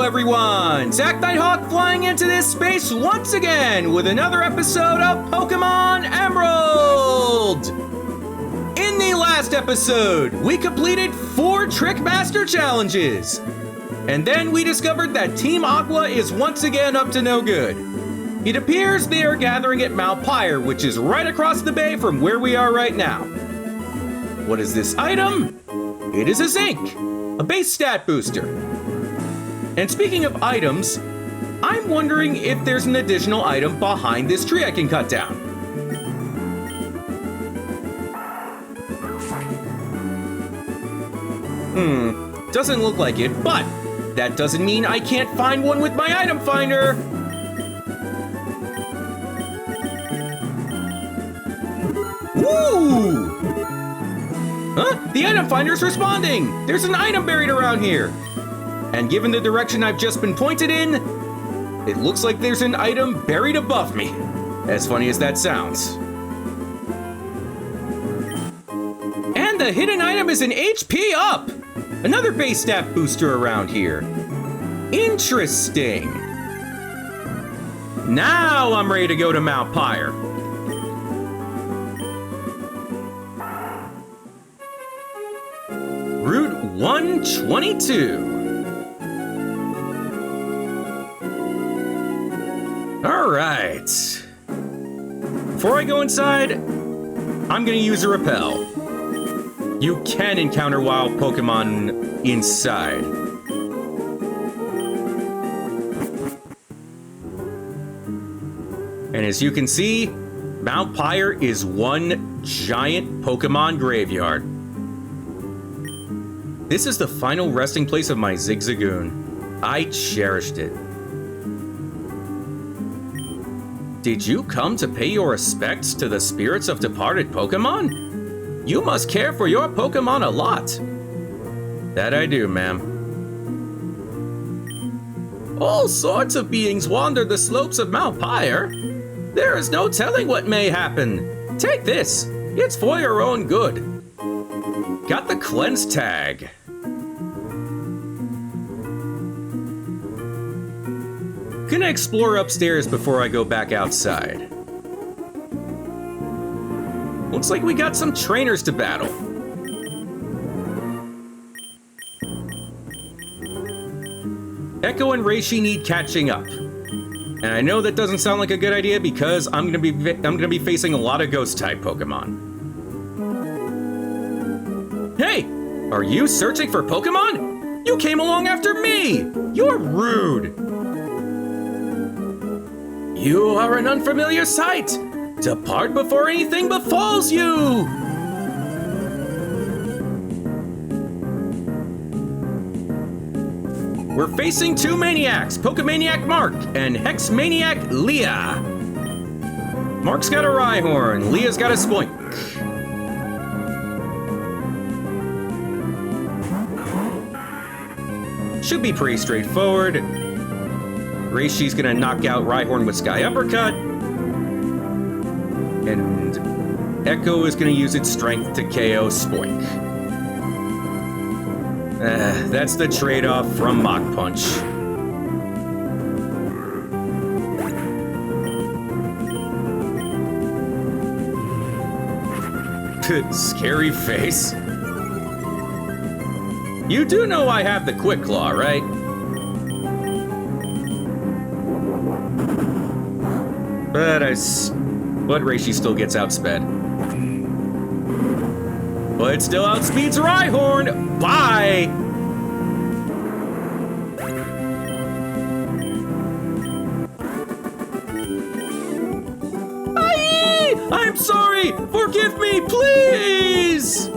everyone! Zack Nighthawk flying into this space once again with another episode of Pokémon Emerald! In the last episode, we completed 4 Trickmaster challenges. And then we discovered that Team Aqua is once again up to no good. It appears they are gathering at Mount Pyre, which is right across the bay from where we are right now. What is this item? It is a zinc, a base stat booster. And speaking of items, I'm wondering if there's an additional item behind this tree I can cut down. Doesn't look like it, but that doesn't mean I can't find one with my item finder. Woo! Huh? The item finder's responding! There's an item buried around here! And given the direction I've just been pointed in, it looks like there's an item buried above me. As funny as that sounds. And the hidden item is an HP up! Another base stat booster around here. Interesting. Now I'm ready to go to Mount Pyre. Route 122. All right. Before I go inside, I'm gonna use a repel. You can encounter wild Pokemon inside. And as you can see, Mount Pyre is one giant Pokemon graveyard. This is the final resting place of my Zigzagoon. I cherished it. Did you come to pay your respects to the spirits of departed Pokemon? You must care for your Pokemon a lot. That I do, ma'am. All sorts of beings wander the slopes of Mount Pyre. There is no telling what may happen. Take this. It's for your own good. Got the cleanse tag. Gonna explore upstairs before I go back outside. Looks like we got some trainers to battle. Echo and Reishi need catching up. And I know that doesn't sound like a good idea because I'm gonna be facing a lot of ghost type Pokemon. Hey! Are you searching for Pokemon? You came along after me! You're rude! You are an unfamiliar sight! Depart before anything befalls you! We're facing 2 Maniacs, Pokemaniac Mark and Hexmaniac Leah. Mark's got a Rhyhorn, Leah's got a Spoink. Should be pretty straightforward. Reishi's gonna knock out Rhyhorn with Sky Uppercut. And Echo is gonna use its strength to KO Spoink. That's the trade-off from Mach Punch. Scary face. You do know I have the Quick Claw, right? But Reishi still gets outsped. But it still outspeeds Rhyhorn! Bye! Aye! I'm sorry! Forgive me, please!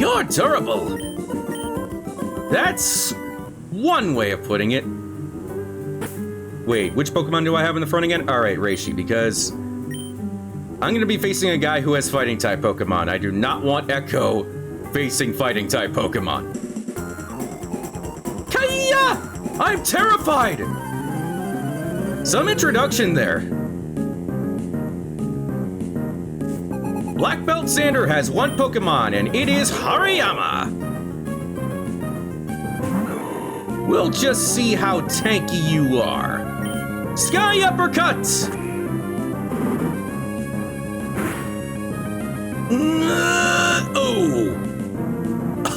You're durable. That's one way of putting it. Wait, which Pokemon do I have in the front again? Alright, Reishi, because I'm gonna be facing a guy who has Fighting-type Pokemon. I do not want Echo facing Fighting-type Pokemon. Kaya! I'm terrified! Some introduction there. Black Belt Xander has one Pokemon, and it is Hariyama. We'll just see how tanky you are. Sky Uppercut!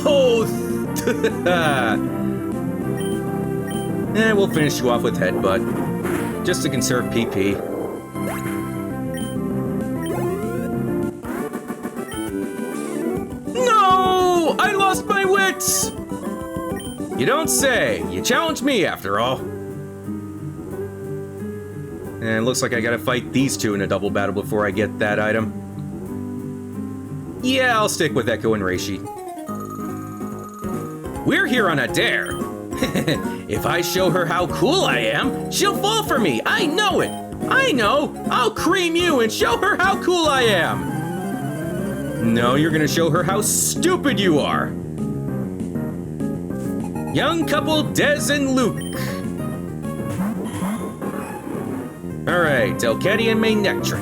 Oh! And we'll finish you off with Headbutt, just to conserve PP. No! I lost my wits! You don't say. You challenged me, after all. And it looks like I gotta fight these two in a double battle before I get that item. Yeah, I'll stick with Echo and Reishi. We're here on a dare. If I show her how cool I am, she'll fall for me. I know it. I know. I'll cream you and show her how cool I am. No, you're gonna show her how stupid you are. Young couple Des and Luke. Alright, Delcatty and Manectric.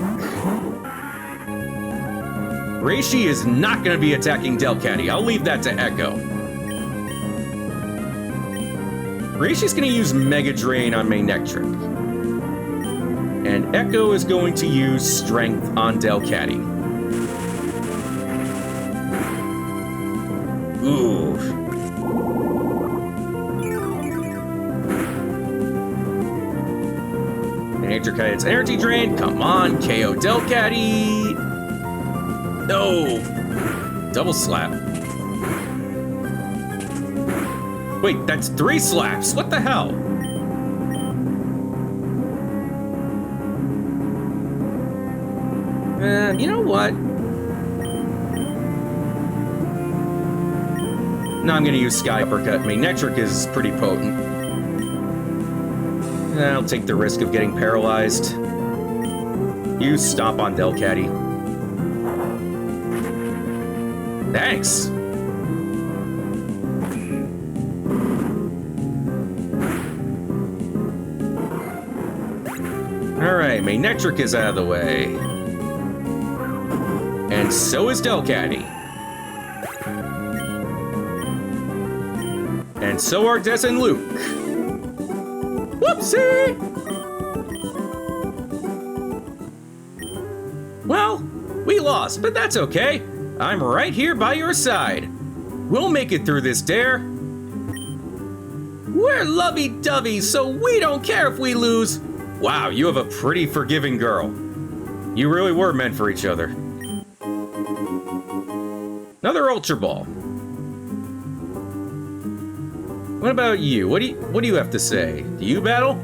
Reishi is not gonna be attacking Delcatty. I'll leave that to Echo. Reishi's going to use Mega Drain on Manectric. And Echo is going to use Strength on Delcatty. Ooh. Manectric hits Energy Drain. Come on, KO Delcatty. No. Double slap. Wait, that's 3 slaps. What the hell? You know what? No, I'm gonna use Sky Uppercut. Manectric is pretty potent. I'll take the risk of getting paralyzed. Use Stomp on Delcatty. Thanks. Alright, Manectric is out of the way. And so is Delcatty. And so are Des and Luke. Whoopsie! Well, we lost, but that's okay. I'm right here by your side. We'll make it through this dare. We're lovey-dovey, so we don't care if we lose. Wow, you have a pretty forgiving girl. You really were meant for each other. Another Ultra Ball. What about you? What do you have to say? Do you battle?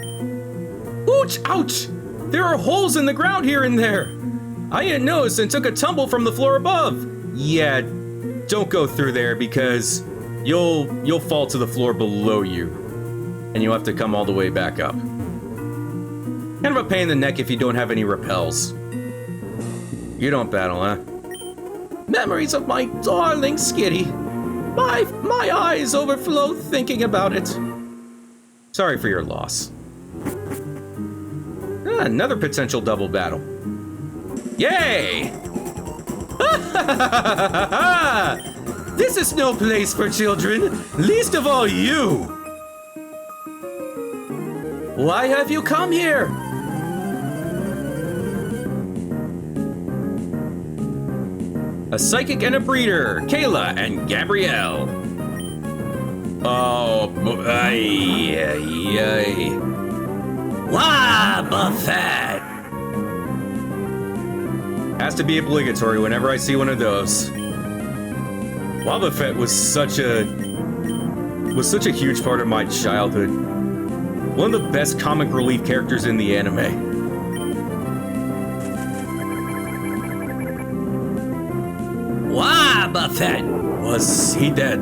Ouch! Ouch! There are holes in the ground here and there. I didn't notice and took a tumble from the floor above. Yeah, don't go through there because you'll fall to the floor below you, and you'll have to come all the way back up. Kind of a pain in the neck if you don't have any repels. You don't battle, huh? Memories of my darling Skitty. My eyes overflow thinking about it. Sorry for your loss. Another potential double battle. Yay! This is no place for children, least of all you. Why have you come here? A Psychic and a Breeder, Kayla and Gabrielle. Oh, ay. Wobbuffet! Has to be obligatory whenever I see one of those. Wobbuffet was such a huge part of my childhood. One of the best comic relief characters in the anime. Wobbuffet! Was he dead?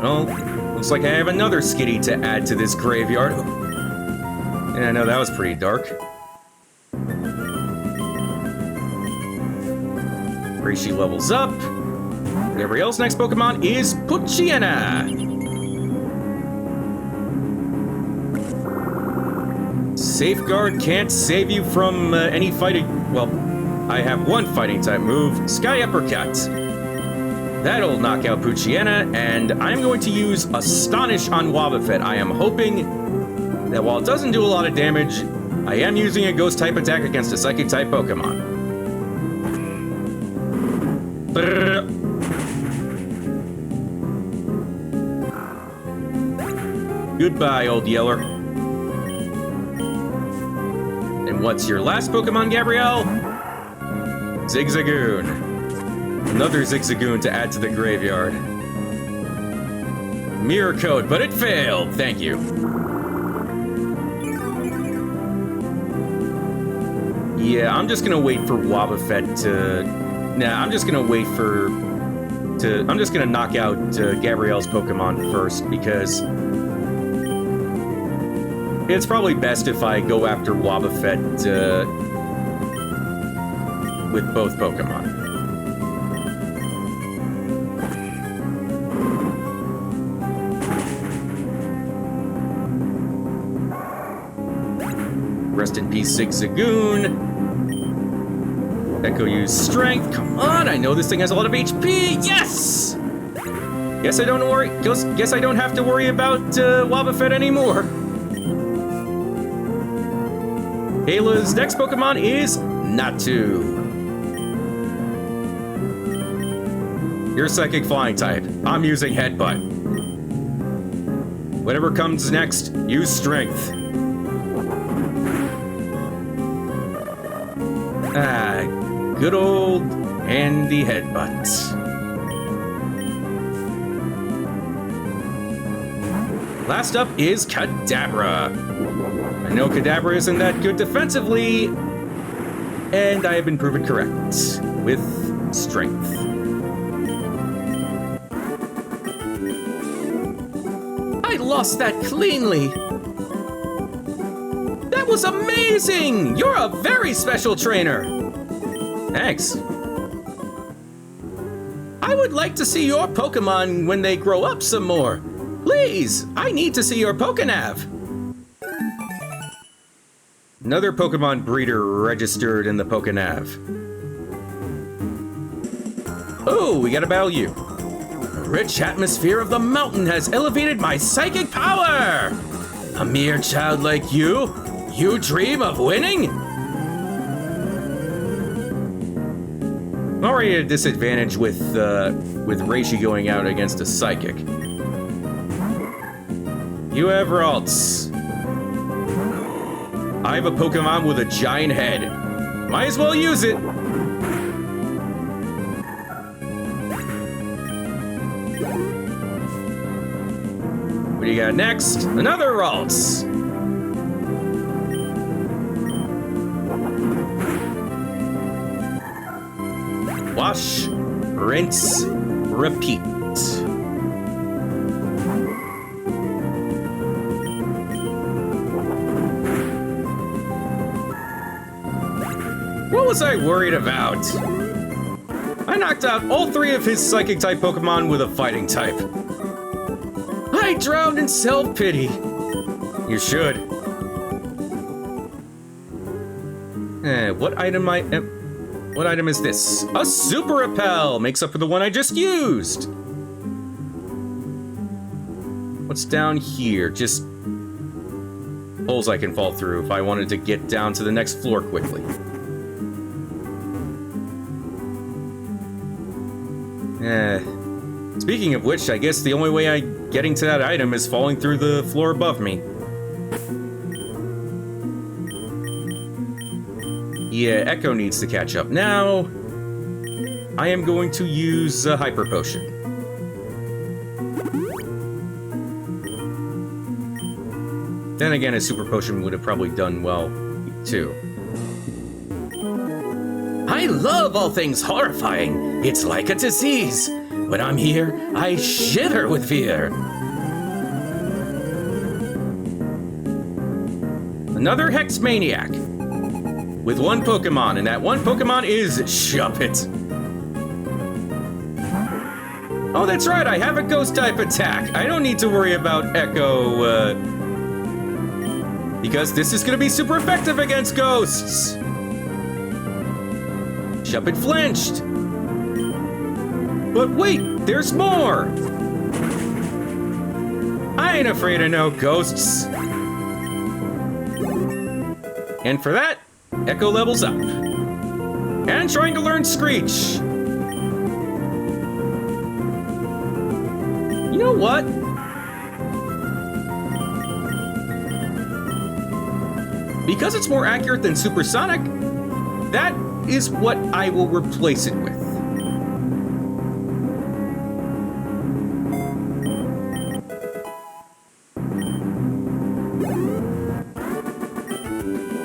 Well, looks like I have another Skitty to add to this graveyard. Yeah, I know that was pretty dark. Reishi levels up. Gabrielle's next Pokemon is Poochyena. Safeguard can't save you from any fighting. Well, I have one fighting type move, Sky Uppercut. That'll knock out Poochyena, and I'm going to use Astonish on Wobbuffet. I am hoping that while it doesn't do a lot of damage, I am using a Ghost-type attack against a Psychic-type Pokemon. Brrr. Goodbye, old Yeller. And what's your last Pokemon, Gabrielle? Zigzagoon. Another Zigzagoon to add to the graveyard. Mirror Coat, but it failed. Thank you. Yeah, I'm just gonna wait for Wobbuffet to... Nah, I'm just gonna wait for... I'm just gonna knock out Gabrielle's Pokemon first, because... It's probably best if I go after Wobbuffet with both Pokemon. Rest in peace, Zigzagoon. Echo used Strength. Come on, I know this thing has a lot of HP. Yes! Guess I don't worry. Guess I don't have to worry about Wobbuffet anymore. Ayla's next Pokemon is Natu. You're Psychic Flying type. I'm using Headbutt. Whatever comes next, use Strength. Ah, good old handy Headbutt. Last up is Kadabra. I know Kadabra isn't that good defensively, and I have been proven correct with Strength. I lost that cleanly. That was amazing! You're a very special trainer. Thanks. I would like to see your Pokemon when they grow up some more. Please, I need to see your Pokenav. Another Pokemon breeder registered in the Pokenav. Oh, we gotta battle you. The rich atmosphere of the mountain has elevated my psychic power. A mere child like you? You dream of winning? I'm already at a disadvantage with Reishi going out against a Psychic. You have Ralts. I have a Pokemon with a giant head. Might as well use it. What do you got next? Another Ralts. Wash, rinse, repeat. What was I worried about? I knocked out all three of his Psychic-type Pokemon with a Fighting type. I drowned in self-pity. You should. What item is this? A Super Repel! Makes up for the one I just used. What's down here? Just holes I can fall through if I wanted to get down to the next floor quickly. Speaking of which, I guess the only way I'm getting to that item is falling through the floor above me. Yeah, Echo needs to catch up. Now, I am going to use a Hyper Potion. Then again, a Super Potion would have probably done well, too. I love all things horrifying. It's like a disease. When I'm here, I shiver with fear. Another Hex Maniac. With one Pokemon, and that one Pokemon is Shuppet. Oh, that's right, I have a Ghost-type attack. I don't need to worry about Echo, because this is gonna be super effective against ghosts. Shuppet flinched. But wait, there's more! I ain't afraid of no ghosts. And for that, Echo levels up. And trying to learn Screech. You know what? Because it's more accurate than Supersonic, that is what I will replace it with.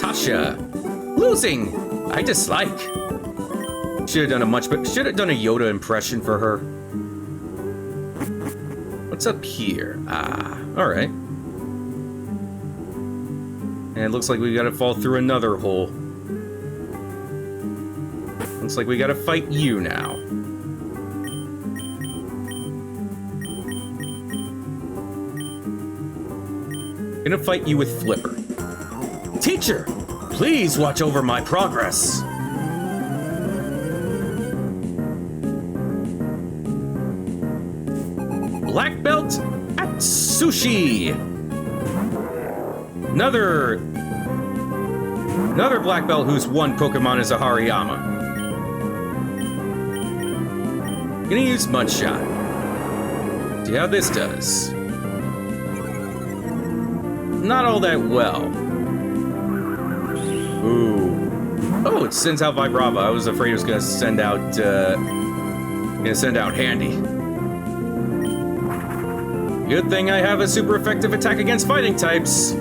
Tasha. Losing! I dislike. Should have done a Yoda impression for her. What's up here? Ah, alright. And it looks like we gotta fall through another hole. Looks like we gotta fight you now. Gonna fight you with Flipper. Teacher, please watch over my progress. Black belt at sushi. Another black belt who's won Pokemon as a Hariyama. Gonna use Mudshot. See how this does. Not all that well. Ooh. Oh, it sends out Vibrava. I was afraid it was gonna send out Handy. Good thing I have a super effective attack against fighting types.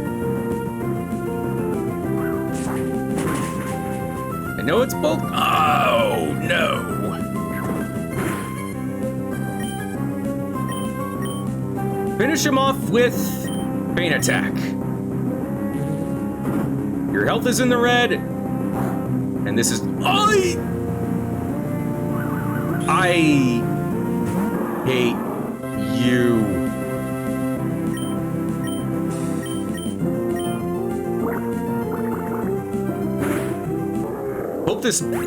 I know it's both. Oh, no. Finish him off with Pain Attack. Your health is in the red. And this is... I hate you.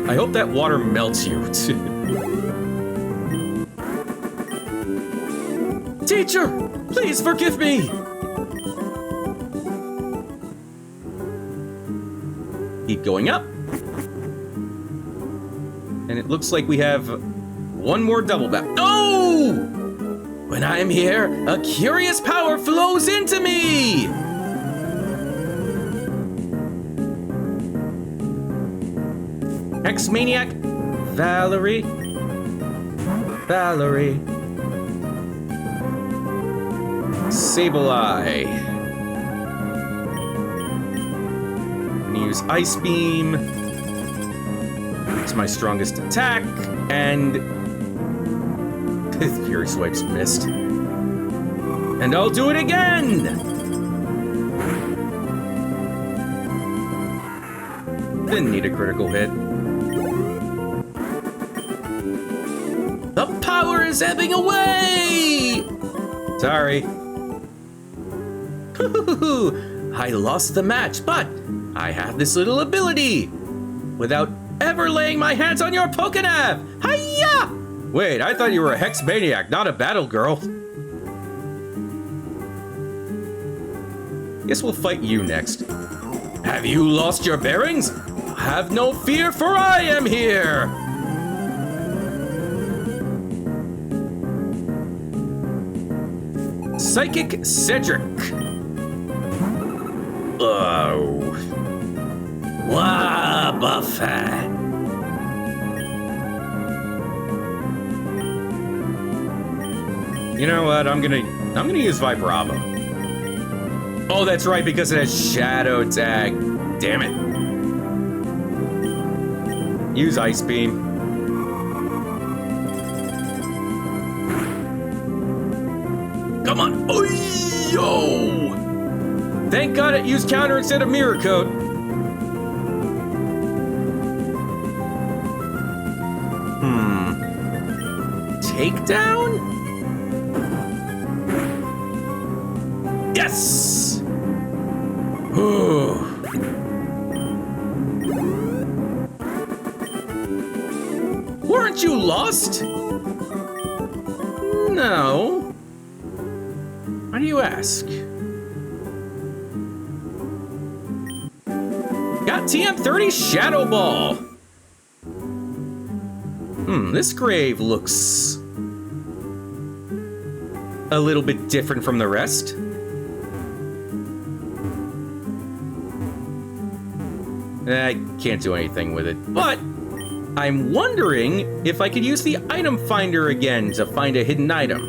I hope that water melts you. Teacher, please forgive me. Keep going up. And it looks like we have one more double back. Oh! When I am here, a curious power flows into me. X-Maniac, Valerie. Sableye. I'm gonna use Ice Beam. It's my strongest attack, and Fury Swipe's missed. And I'll do it again! Didn't need a critical hit. The power is ebbing away! Sorry. I lost the match, but I have this little ability. Without ever laying my hands on your Pokénav! Hiya! Wait, I thought you were a Hex Maniac, not a Battle Girl. Guess we'll fight you next. Have you lost your bearings? Have no fear, for I am here! Psychic Cedric. Oh. Wah, Buffet. You know what? I'm gonna use Vibrava. Oh, that's right, because it has Shadow Tag. Damn it. Use Ice Beam. Come on. Oh, yo! Thank God it used Counter instead of Mirror Coat. Takedown? Yes! Ooh. Weren't you lost? No. Why do you ask? Got TM30 Shadow Ball. This grave looks a little bit different from the rest. I can't do anything with it, but I'm wondering if I could use the item finder again to find a hidden item.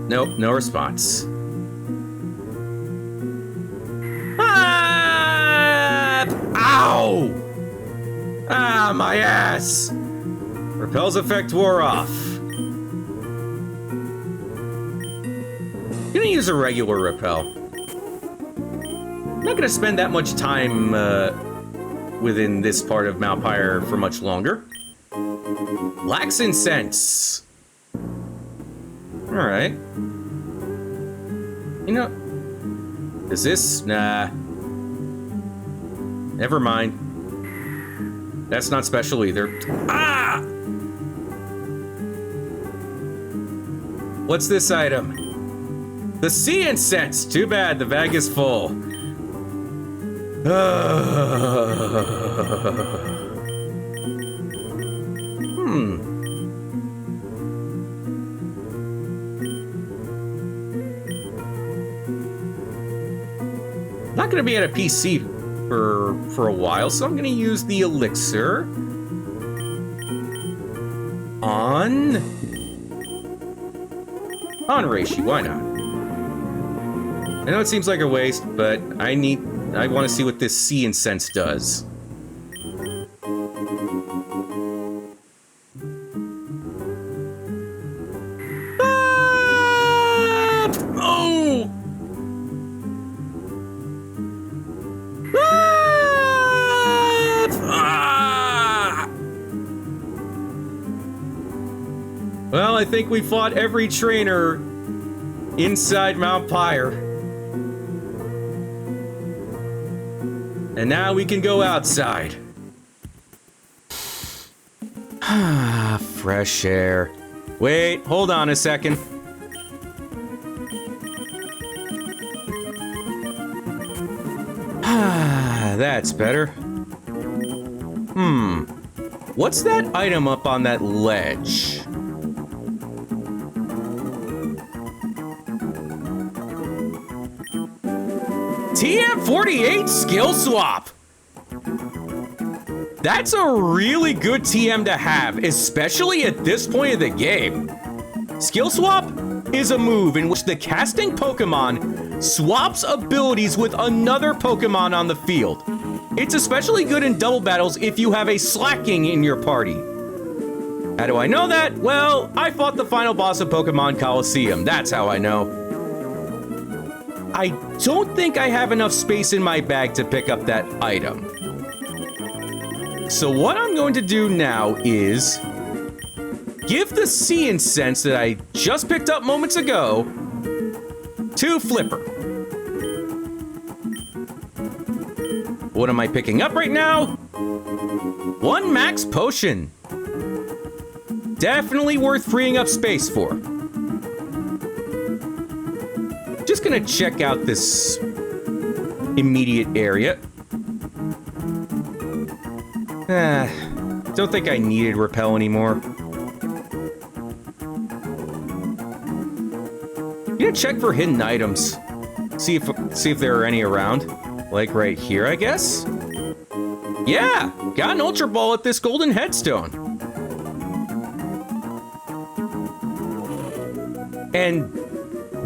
Nope, no response. Ah! Ow! Ah, my ass! Repel's effect wore off. Gonna use a regular repel. Not gonna spend that much time within this part of Mount Pyre for much longer. Lax Incense. Alright. You know, is this? Nah. Never mind. That's not special either. Ah! What's this item? The Sea Incense. Too bad, the bag is full. Not gonna be at a PC for a while, so I'm gonna use the elixir on Reishi. Why not? I know it seems like a waste, but I want to see what this Sea Incense does. Ah! Oh! Ah! Well, I think we fought every trainer inside Mount Pyre. And now we can go outside. Ah, fresh air. Wait, hold on a second. Ah, that's better. What's that item up on that ledge? TM48 skill swap. That's a really good TM to have, especially at this point of the game. Skill swap is a move in which the casting Pokemon swaps abilities with another Pokemon on the field. It's especially good in double battles if you have a Slacking in your party. How do I know that? Well, I fought the final boss of Pokemon Coliseum. That's how I know. I don't think I have enough space in my bag to pick up that item. So what I'm going to do now is give the Sea Incense that I just picked up moments ago to Flipper. What am I picking up right now? 1 max potion. Definitely worth freeing up space for. Just gonna check out this immediate area. Don't think I needed repel anymore. I'm gonna check for hidden items. See if there are any around. Like right here, I guess? Yeah! Got an Ultra Ball at this golden headstone. And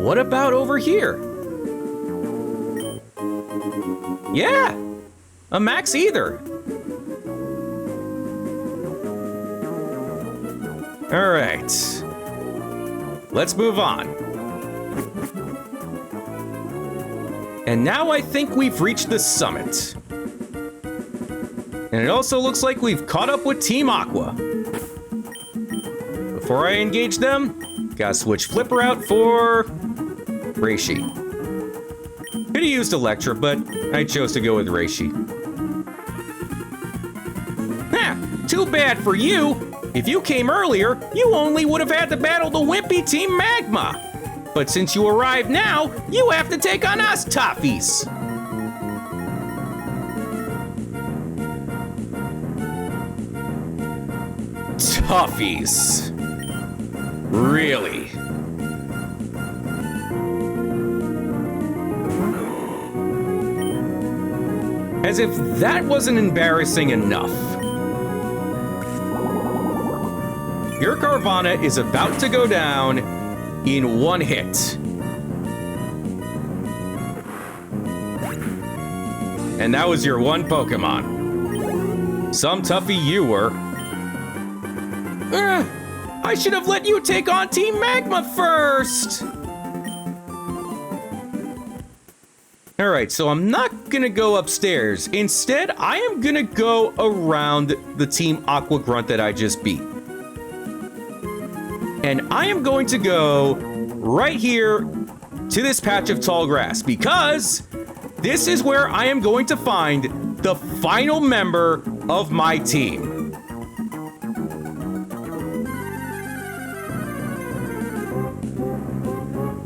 what about over here? Yeah! A max either. Alright. Let's move on. And now I think we've reached the summit. And it also looks like we've caught up with Team Aqua. Before I engage them, gotta switch Flipper out for Reishi. Could've used Electra, but I chose to go with Reishi. Ha! Too bad for you! If you came earlier, you only would have had to battle the wimpy Team Magma. But since you arrived now, you have to take on us, Toffees. Toffees. Really? As if that wasn't embarrassing enough. Your Carvana is about to go down in one hit. And that was your one Pokemon. Some toughie you were. I should have let you take on Team Magma first! Alright, so I'm not gonna go upstairs. Instead, I am gonna go around the Team Aqua Grunt that I just beat. And I am going to go right here to this patch of tall grass because this is where I am going to find the final member of my team.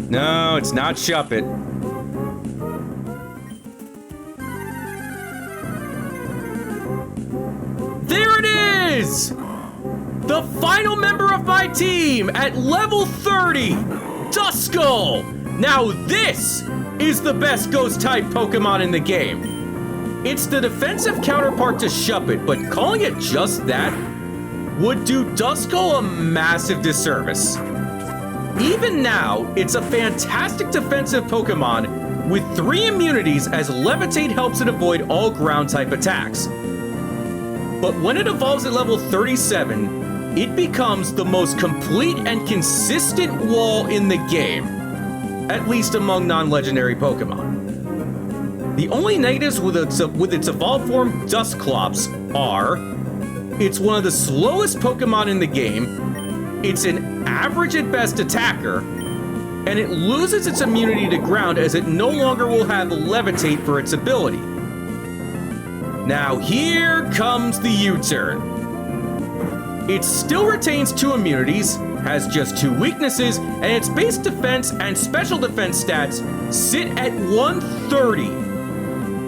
No, it's not Shuppet. There it is! The final member of my team at level 30, Duskull! Now this is the best ghost-type Pokemon in the game. It's the defensive counterpart to Shuppet, but calling it just that would do Duskull a massive disservice. Even now, it's a fantastic defensive Pokemon with 3 immunities as Levitate helps it avoid all ground-type attacks. But when it evolves at level 37, it becomes the most complete and consistent wall in the game, at least among non-legendary Pokemon. The only negatives with its evolved form, Dusclops, are it's one of the slowest Pokemon in the game, it's an average at best attacker, and it loses its immunity to ground as it no longer will have Levitate for its ability. Now here comes the U-turn. It still retains 2 immunities, has just 2 weaknesses, and its base defense and special defense stats sit at 130.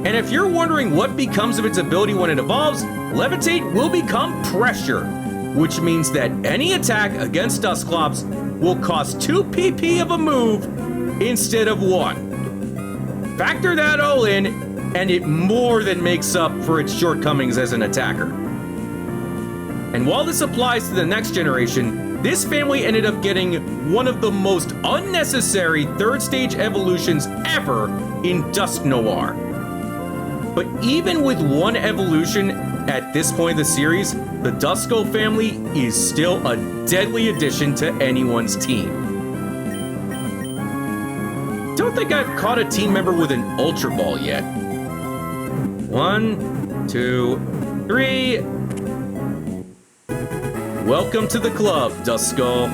And if you're wondering what becomes of its ability when it evolves, Levitate will become Pressure, which means that any attack against Dusclops will cost 2 PP of a move instead of 1. Factor that all in, and it more than makes up for its shortcomings as an attacker. And while this applies to the next generation, this family ended up getting one of the most unnecessary 3rd stage evolutions ever in Dusknoir. But even with 1 evolution at this point in the series, the Duskull family is still a deadly addition to anyone's team. Don't think I've caught a team member with an Ultra Ball yet. 1, 2, 3. Welcome to the club, Duskull.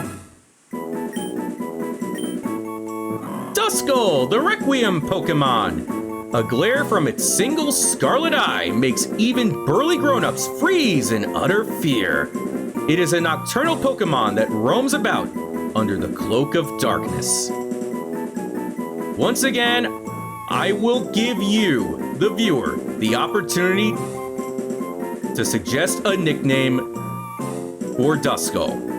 Duskull, the Requiem Pokemon. A glare from its single scarlet eye makes even burly grown-ups freeze in utter fear. It is a nocturnal Pokemon that roams about under the cloak of darkness. Once again, I will give you, the viewer, the opportunity to suggest a nickname for Duskull.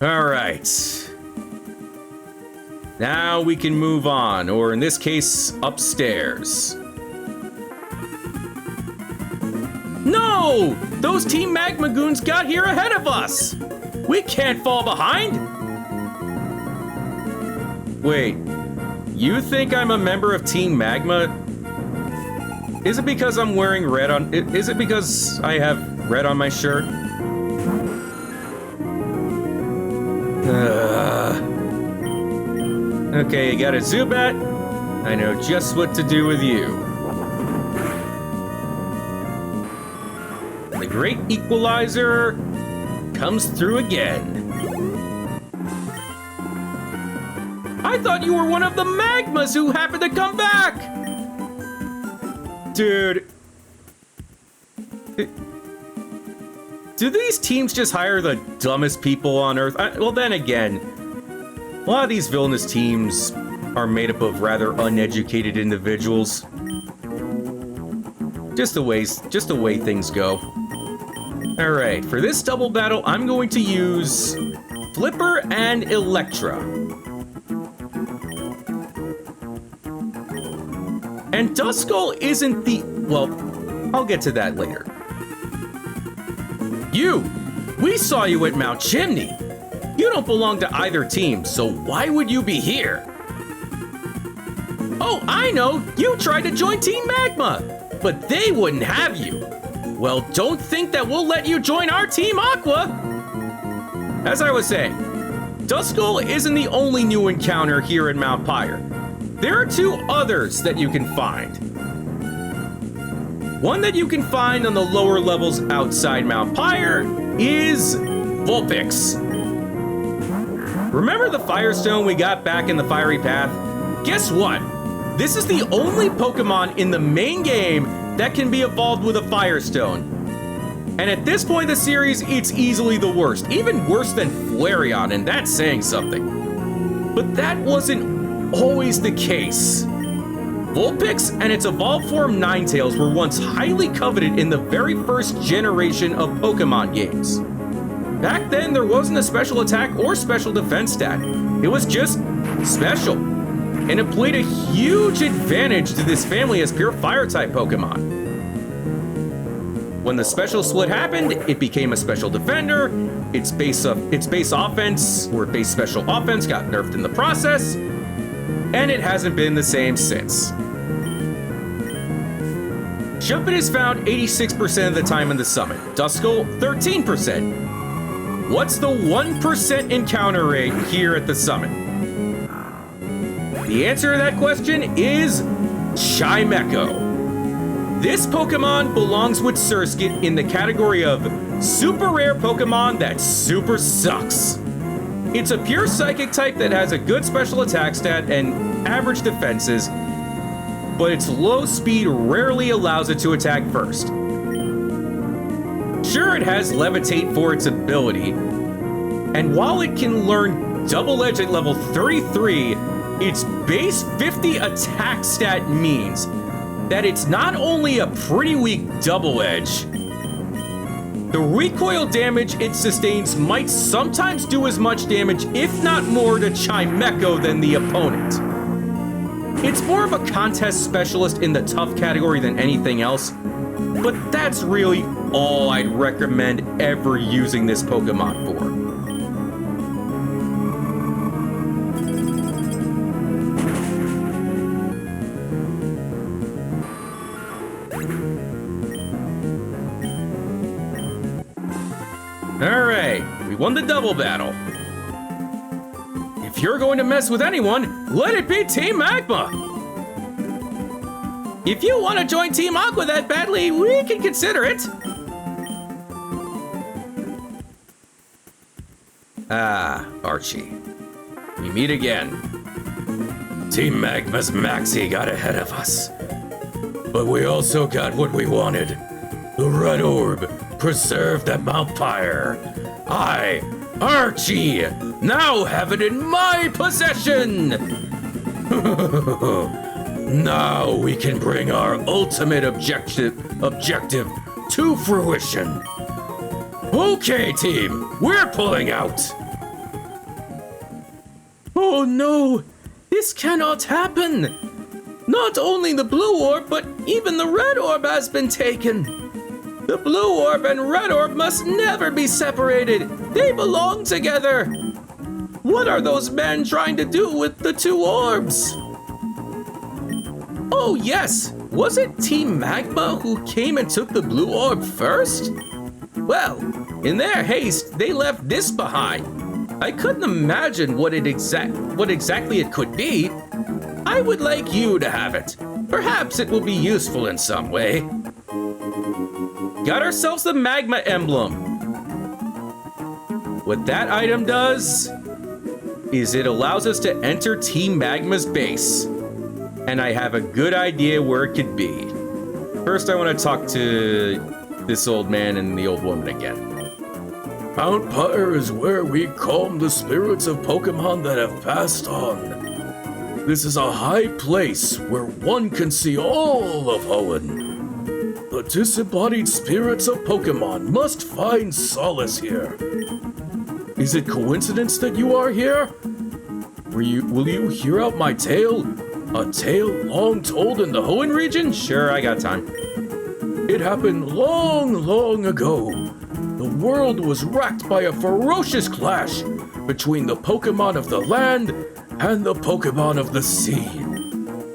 All right. Now we can move on, or in this case, upstairs. No! Those Team Magma goons got here ahead of us! We can't fall behind! Wait, you think I'm a member of Team Magma? Is it because I'm wearing red on... Is it because I have red on my shirt? Okay, you got a Zubat. I know just what to do with you. The Great Equalizer comes through again. I thought you were one of the Magmas who happened to come back! Dude. Do these teams just hire the dumbest people on Earth? Well, then again, a lot of these villainous teams are made up of rather uneducated individuals. Just the way things go. Alright, for this double battle, I'm going to use Flipper and Electra. And Duskull isn't the... well, I'll get to that later. We saw you at Mount Chimney. You don't belong to either team, so why would you be here? Oh, I know! You tried to join Team Magma, but they wouldn't have you. Well, don't think that we'll let you join our Team Aqua! As I was saying, Duskull isn't the only new encounter here in Mount Pyre. There are two others that you can find. One that you can find on the lower levels outside Mount Pyre is Vulpix. Remember the Firestone we got back in the Fiery Path? Guess what? This is the only Pokemon in the main game that can be evolved with a Firestone. And at this point in the series, it's easily the worst. Even worse than Flareon, and that's saying something. But that wasn't always the case. Vulpix and its evolved form Ninetales were once highly coveted in the very first generation of Pokemon games. Back then, there wasn't a special attack or special defense stat. It was just special. And it played a huge advantage to this family as pure Fire-type Pokemon. When the special split happened, it became a special defender. Its base offense, or base special offense, got nerfed in the process. And it hasn't been the same since. Jumpin is found 86% of the time in the summit. Duskull, 13%. What's the 1% encounter rate here at the summit? The answer to that question is Chimecho. This Pokemon belongs with Surskit in the category of super rare Pokemon that super sucks. It's a pure psychic type that has a good special attack stat and average defenses, but its low speed rarely allows it to attack first. Sure, it has Levitate for its ability, and while it can learn Double Edge at level 33, its base 50 attack stat means that it's not only a pretty weak Double Edge, the recoil damage it sustains might sometimes do as much damage, if not more, to Chimecho than the opponent. It's more of a contest specialist in the tough category than anything else, but that's really all I'd recommend ever using this Pokemon for. Alright, we won the double battle. If you're going to mess with anyone, let it be Team Magma! If you want to join Team Aqua that badly, we can consider it! Ah, Archie. We meet again. Team Magma's Maxie got ahead of us. But we also got what we wanted. The Red Orb, preserved at Mount Pyre. I, Archie, now have it in my possession! Now we can bring our ultimate objective to fruition. Okay, team, we're pulling out. Oh no, this cannot happen. Not only the blue orb, but even the red orb has been taken. The blue orb and red orb must never be separated. They belong together. What are those men trying to do with the two orbs? Oh yes, was it Team Magma who came and took the blue orb first? Well, in their haste, they left this behind. I couldn't imagine what exactly it could be. I would like you to have it. Perhaps it will be useful in some way. Got ourselves the Magma emblem. What that item does is it allows us to enter Team Magma's base. And I have a good idea where it could be. First, I want to talk to this old man and the old woman again. Mount Pyre is where we calm the spirits of Pokemon that have passed on. This is a high place where one can see all of Hoenn. The disembodied spirits of Pokemon must find solace here. Is it coincidence that you are here? Will you hear out my tale? A tale long told in the Hoenn region? Sure, I got time. It happened long, long ago. The world was racked by a ferocious clash between the Pokémon of the land and the Pokémon of the sea.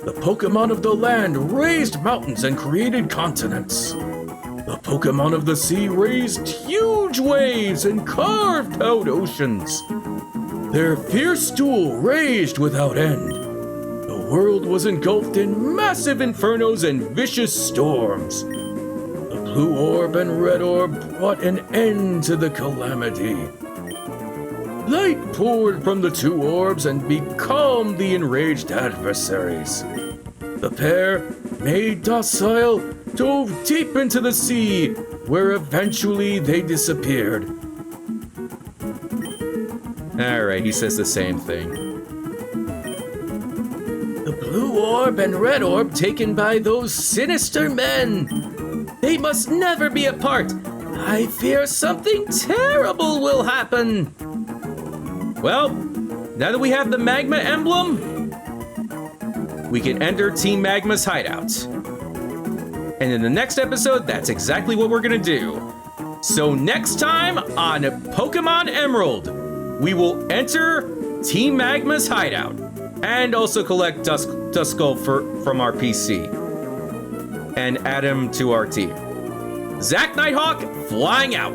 The Pokémon of the land raised mountains and created continents. The Pokémon of the sea raised huge waves and carved out oceans. Their fierce duel raged without end. The world was engulfed in massive infernos and vicious storms. The blue orb and red orb brought an end to the calamity. Light poured from the two orbs and becalmed the enraged adversaries. The pair, made docile, dove deep into the sea, where eventually they disappeared. Alright, he says the same thing. The blue orb and red orb taken by those sinister men. They must never be apart. I fear something terrible will happen. Well, now that we have the Magma emblem, we can enter Team Magma's hideout. And in the next episode, that's exactly what we're gonna do. So next time on Pokemon Emerald, we will enter Team Magma's hideout and also collect Duskull from our PC and add him to our team. Zach Nighthawk flying out.